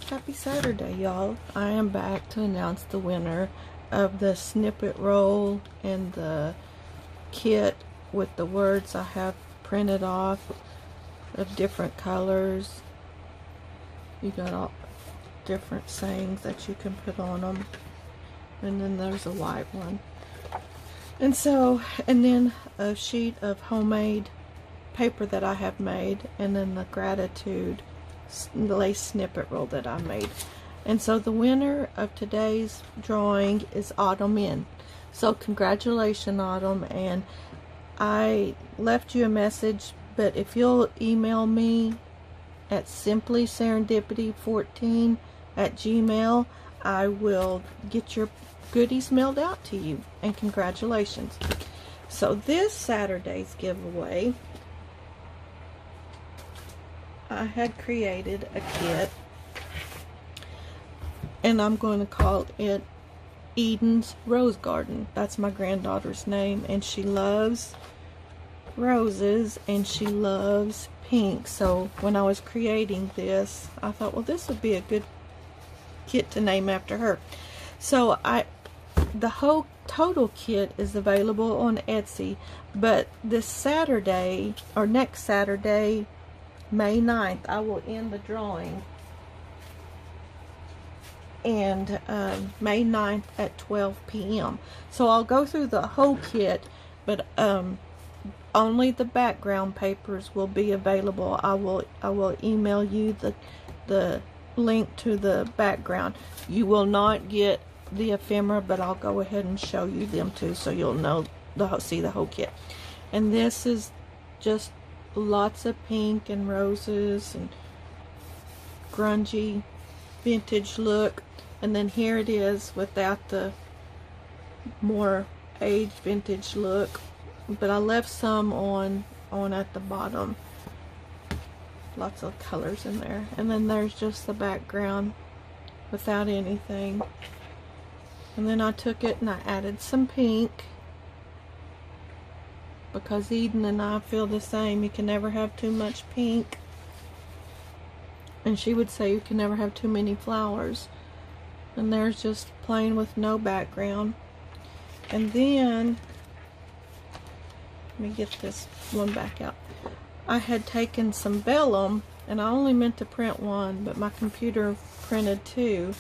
Happy Saturday, y'all. I am back to announce the winner of the snippet roll and the kit with the words I have printed off of different colors. You got all different sayings that you can put on them. And then there's a white one. And then a sheet of homemade paper that I have made, and then the gratitude lace snippet roll that I made. And so the winner of today's drawing is Autumn N. So congratulations, Autumn. And I left you a message, but if you'll email me at simplyserendipity14@gmail.com, I will get your goodies mailed out to you. And congratulations. So this Saturday's giveaway, I had created a kit, and I'm going to call it Eden's Rose Garden. That's my granddaughter's name, and she loves roses and she loves pink. So when I was creating this, I thought, well, this would be a good kit to name after her. So the whole total kit is available on Etsy, but this Saturday, or next Saturday, May 9th, I will end the drawing, and May 9th at 12 p.m. So I'll go through the whole kit, but only the background papers will be available. I will email you the link to the background. You will not get the ephemera, but I'll go ahead and show you them too, so you'll know see the whole kit. And this is just lots of pink and roses and grungy vintage look. And then here it is without the more aged vintage look, but I left some on at the bottom. Lots of colors in there. And then there's just the background without anything. And then I took it and I added some pink, because Eden and I feel the same. You can never have too much pink. And she would say you can never have too many flowers. And there's just plain with no background. And then, let me get this one back out. I had taken some vellum, and I only meant to print one, but my computer printed two.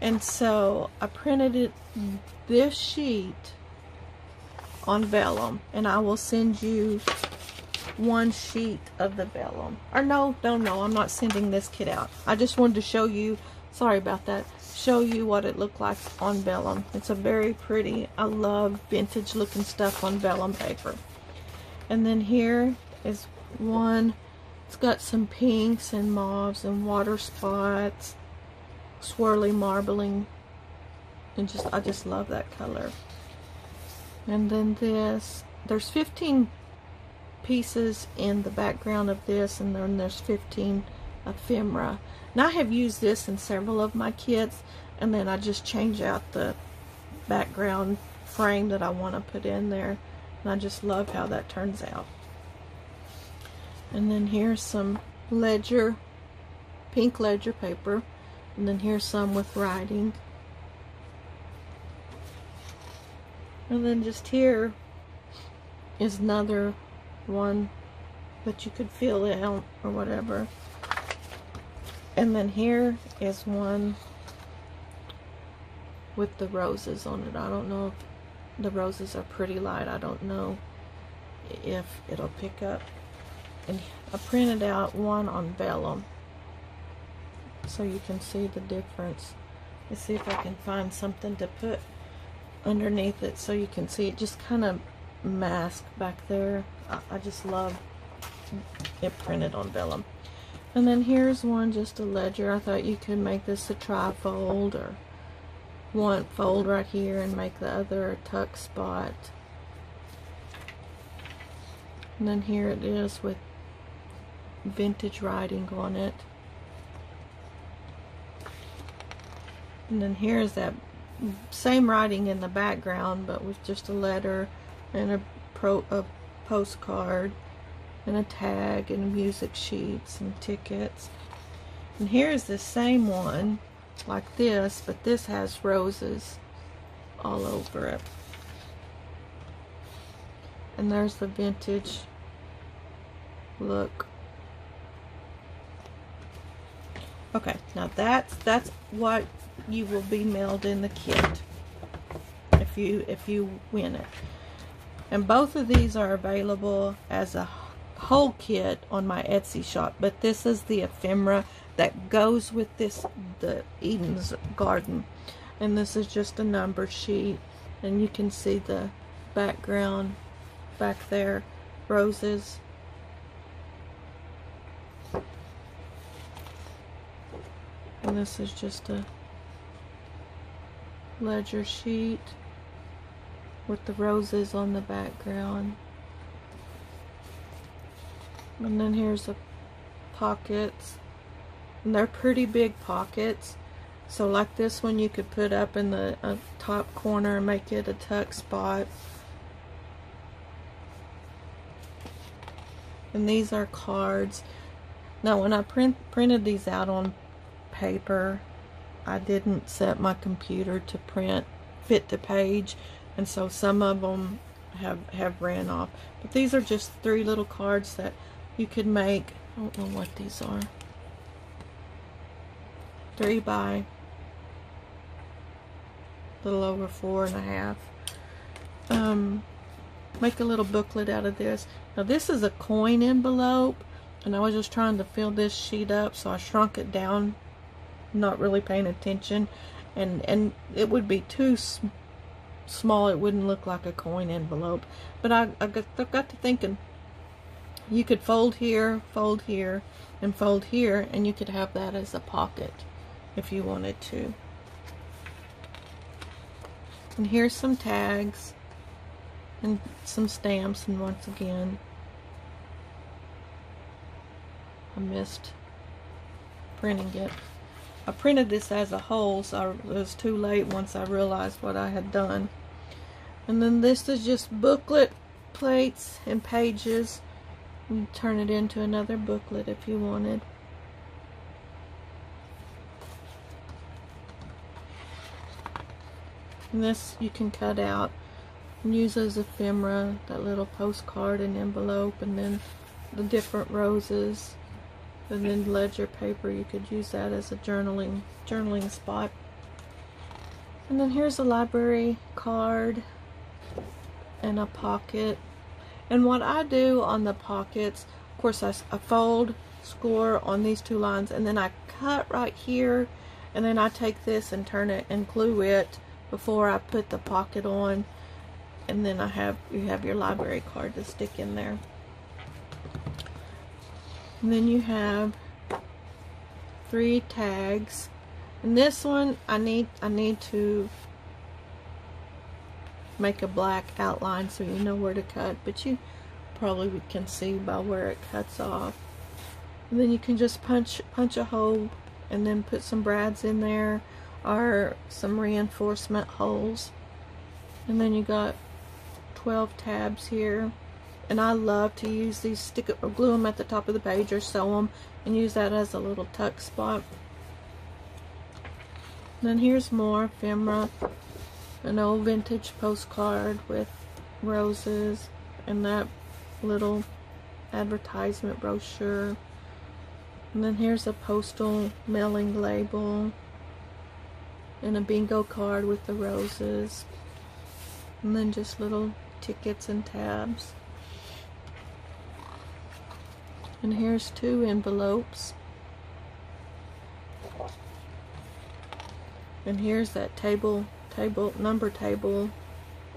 And so I printed this sheet on vellum, and I will send you one sheet of the vellum. Or no, I'm not sending this kit out. I just wanted to show you, sorry about that, show you what it looked like on vellum. It's a very pretty, I love vintage looking stuff on vellum paper. And then here is one. It's got some pinks and mauves and water spots, swirly marbling, and I just love that color. And then there's 15 pieces in the background of this, and then there's 15 ephemera. And I have used this in several of my kits, and then I just change out the background frame that I want to put in there, and I just love how that turns out. And then here's some ledger, pink ledger paper, and then here's some with writing. And then just here is another one that you could fill out or whatever. And then here is one with the roses on it. I don't know if the roses are pretty light. I don't know if it'll pick up. And I printed out one on vellum so you can see the difference. Let's see if I can find something to put underneath it so you can see it just kind of masked back there. I just love it printed on vellum. And then here's one, just a ledger. I thought you could make this a trifold, or one fold right here and make the other a tuck spot. And then here it is with vintage writing on it. And then here's that same writing in the background, but with just a letter and a postcard and a tag and music sheets and tickets. And here's the same one like this, but this has roses all over it. And there's the vintage look. Okay, now that's what you will be mailed in the kit if you win it. And both of these are available as a whole kit on my Etsy shop, but this is the ephemera that goes with this, the Eden's Garden. And this is just a number sheet, and you can see the background back there, roses. And this is just a ledger sheet with the roses on the background. And then here's the pockets. And they're pretty big pockets. So like this one you could put up in the top corner and make it a tuck spot. And these are cards. Now when I printed these out on paper, I didn't set my computer to print fit to page, and so some of them have ran off. But these are just 3 little cards that you could make. I don't know what these are. 3 by a little over 4.5. Make a little booklet out of this. Now this is a coin envelope, and I was just trying to fill this sheet up, so I shrunk it down, not really paying attention, and it would be too small. It wouldn't look like a coin envelope. But I got to thinking, you could fold here, and fold here, and you could have that as a pocket if you wanted to. And here's some tags and some stamps, and once again I missed printing it. I printed this as a whole, so it was too late once I realized what I had done. And then this is just booklet plates and pages. You turn it into another booklet if you wanted. And this you can cut out and use as ephemera, that little postcard and envelope, and then the different roses, and then ledger paper. You could use that as a journaling spot. And then here's a library card and a pocket. And what I do on the pockets, of course, I fold, score on these 2 lines, and then I cut right here, and then I take this and turn it and glue it before I put the pocket on, and then you have your library card to stick in there. And then you have 3 tags, and this one I need to make a black outline so you know where to cut, but you probably can see by where it cuts off. And then you can just punch a hole and then put some brads in there, or some reinforcement holes. And then you got 12 tabs here. And I love to use these, glue them at the top of the page or sew them and use that as a little tuck spot. And then here's more ephemera, an old vintage postcard with roses, and that little advertisement brochure. And then here's a postal mailing label and a bingo card with the roses, and then just little tickets and tabs. And here's 2 envelopes, and here's that number table,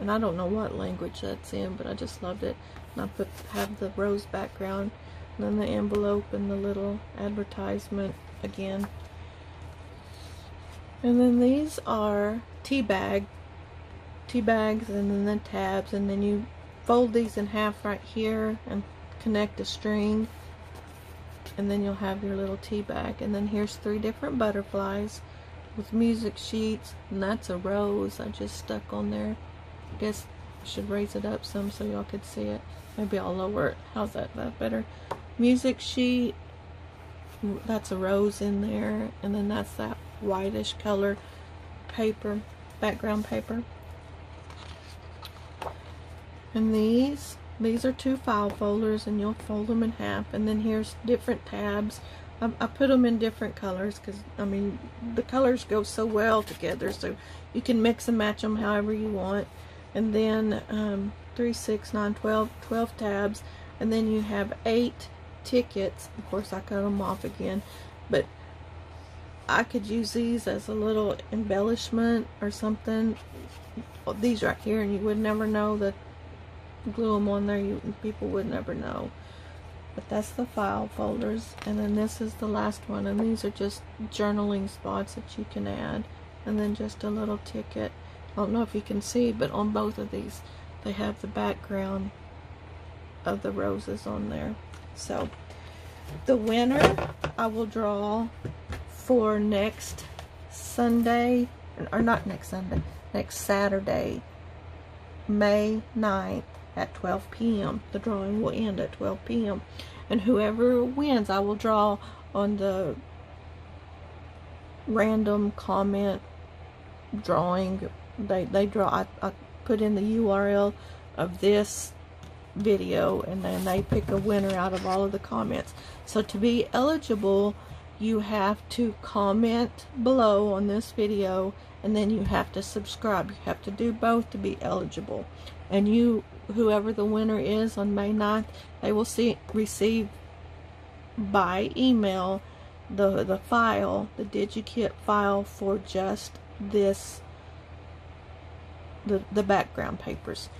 and I don't know what language that's in, but I just loved it. And I have the rose background, and then the envelope and the little advertisement again. And then these are tea bags, and then the tabs, and then you fold these in half right here and connect a string, and then you'll have your little tea bag. And then here's 3 different butterflies with music sheets, and that's a rose I just stuck on there. I guess I should raise it up some so y'all could see it. Maybe I'll lower it. How's that? That better? Music sheet, that's a rose in there, and then that's that whitish color paper, background paper. And these are 2 file folders, and you'll fold them in half, and then here's different tabs. I put them in different colors because, I mean, the colors go so well together, so you can mix and match them however you want. And then 3, 6, 9, 12 tabs, and then you have 8 tickets. Of course, I cut them off again, but I could use these as a little embellishment or something. These right here, and you would never know that glue them on there. People would never know. But that's the file folders, and then this is the last one, and these are just journaling spots that you can add, and then just a little ticket. I don't know if you can see, but on both of these they have the background of the roses on there. So the winner I will draw for next Sunday, or not next Sunday, next Saturday, May 9th at 12 p.m. The drawing will end at 12 p.m. and whoever wins, I will draw on the random comment drawing. They draw. I put in the URL of this video, and then they pick a winner out of all of the comments. So to be eligible, you have to comment below on this video, and then you have to subscribe. You have to do both to be eligible. And whoever the winner is on May 9th, they will receive by email the file, the DigiKit file for just this, the background papers.